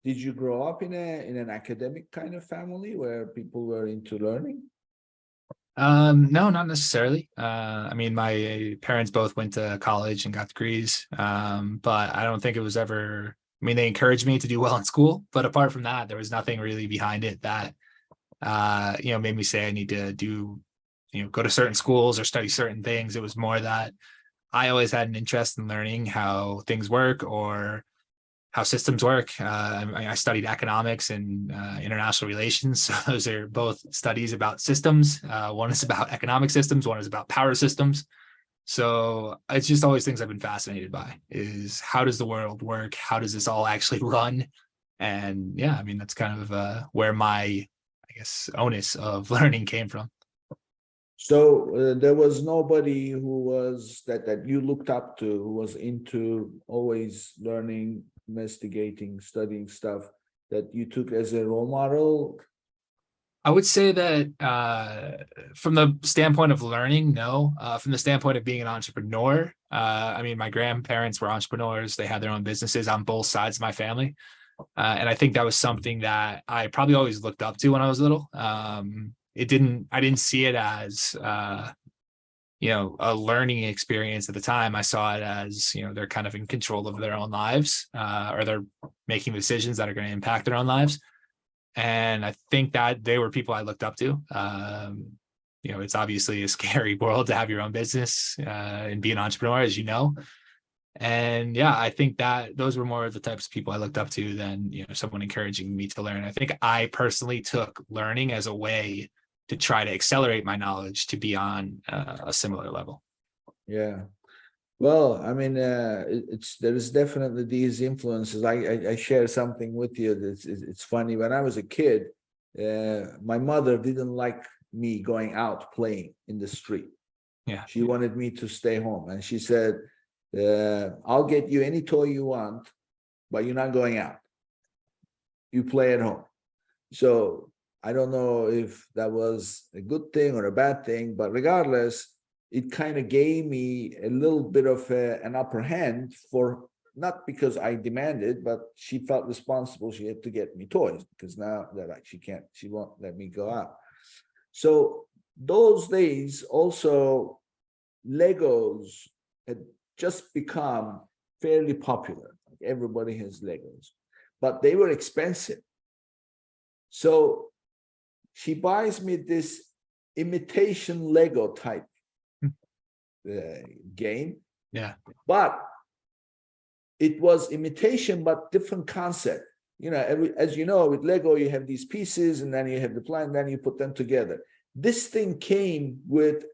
did you grow up in an academic kind of family where people were into learning? No, not necessarily. I mean, my parents both went to college and got degrees, but I don't think it was ever. I mean, they encouraged me to do well in school, but apart from that, there was nothing really behind it that made me say I need to do, go to certain schools or study certain things. It was more that I always had an interest in learning how things work or how systems work. I studied economics and international relations. So those are both studies about systems. One is about economic systems, one is about power systems. So it's just always things I've been fascinated by is how does the world work? How does this all actually run? And yeah, I mean, that's kind of where my, I guess, onus of learning came from. So there was nobody who was that you looked up to, who was into always learning, investigating, studying stuff that you took as a role model? I would say that from the standpoint of learning, no. From the standpoint of being an entrepreneur, I mean, my grandparents were entrepreneurs. They had their own businesses on both sides of my family. And I think that was something that I probably always looked up to when I was little. I didn't see it as, a learning experience at the time. I saw it as, they're kind of in control of their own lives, or they're making decisions that are going to impact their own lives. And I think that they were people I looked up to. It's obviously a scary world to have your own business and be an entrepreneur, as you know. And yeah, I think that those were more of the types of people I looked up to than, someone encouraging me to learn. I think I personally took learning as a way to try to accelerate my knowledge to be on a similar level. Yeah. Well, I mean, there is definitely these influences. I share something with you. It's funny. When I was a kid, my mother didn't like me going out playing in the street. Yeah. She wanted me to stay home, and she said, "I'll get you any toy you want, but you're not going out. You play at home." So I don't know if that was a good thing or a bad thing, but regardless, it kind of gave me a little bit of an upper hand, for not because I demanded, but she felt responsible. She had to get me toys because now that she won't let me go out. So those days also, Legos had just become fairly popular. Like everybody has Legos, but they were expensive. So she buys me this imitation Lego type game. Yeah. But it was imitation, but different concept. As you know, with Lego, you have these pieces and then you have the plan, then you put them together. This thing came with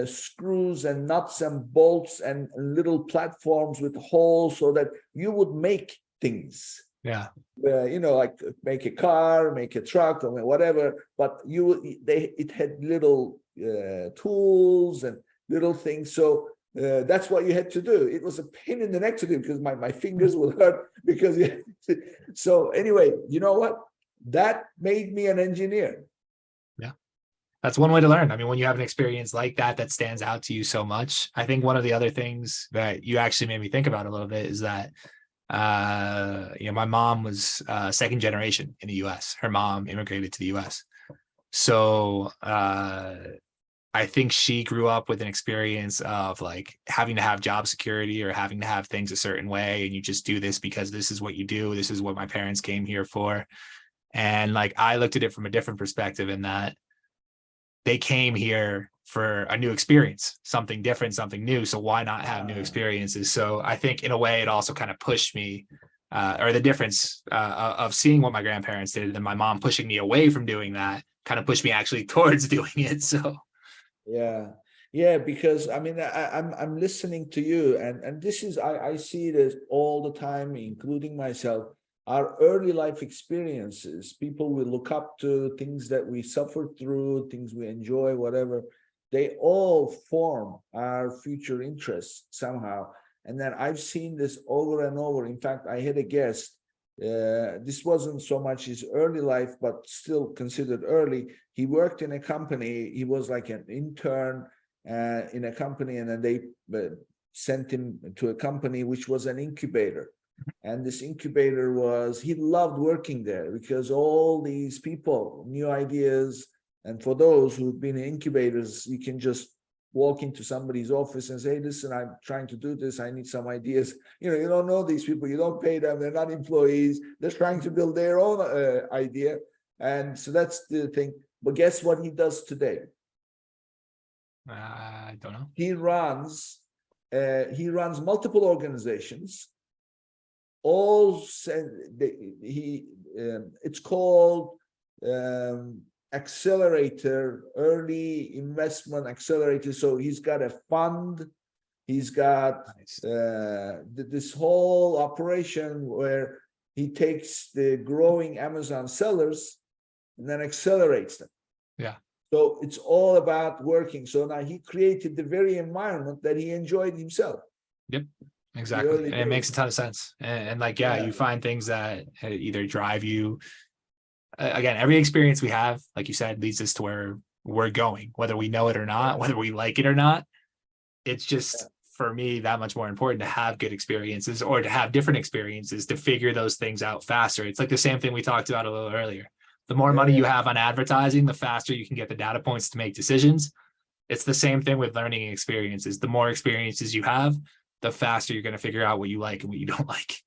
screws and nuts and bolts and little platforms with holes so that you would make things. Yeah. Like make a car, make a truck, or whatever. But it had little tools and little things. So that's what you had to do. It was a pain in the neck to do because my fingers would hurt because. So anyway, you know what? That made me an engineer. Yeah. That's one way to learn. I mean, when you have an experience like that stands out to you so much. I think one of the other things that you actually made me think about a little bit is that my mom was second generation in the US. Her mom immigrated to the US. So I think she grew up with an experience of like having to have job security or having to have things a certain way. And you just do this because this is what you do. This is what my parents came here for. And like, I looked at it from a different perspective in that they came here for a new experience, something different, something new. So why not have new experiences? So I think in a way it also kind of pushed me or the difference of seeing what my grandparents did and my mom pushing me away from doing that kind of pushed me actually towards doing it. So yeah, because I mean, I'm listening to you, and this is I see this all the time, including myself. Our early life experiences, people we look up to, things that we suffered through, things we enjoy, whatever, they all form our future interests somehow. And then I've seen this over and over. In fact, I had a guest. This wasn't so much his early life, but still considered early. He worked in a company. He was like an intern in a company, and then they sent him to a company which was an incubator. And this incubator he loved working there because all these people, new ideas. And for those who've been in incubators, you can just walk into somebody's office and say, listen, I'm trying to do this. I need some ideas. You know, you don't know these people. You don't pay them. They're not employees. They're trying to build their own idea. And so that's the thing. But guess what he does today? I don't know. He runs multiple organizations. It's called accelerator, early investment accelerator. So he's got a fund. He's got this whole operation where he takes the growing Amazon sellers and then accelerates them. Yeah. So it's all about working. So now he created the very environment that he enjoyed himself. Yep. Exactly. And it makes a ton of sense. And like, yeah, you find things that either drive you. Again, every experience we have, like you said, leads us to where we're going, whether we know it or not, whether we like it or not. It's just, for me, that much more important to have good experiences or to have different experiences to figure those things out faster. It's like the same thing we talked about a little earlier. The more money you have on advertising, the faster you can get the data points to make decisions. It's the same thing with learning experiences. The more experiences you have, the faster you're going to figure out what you like and what you don't like.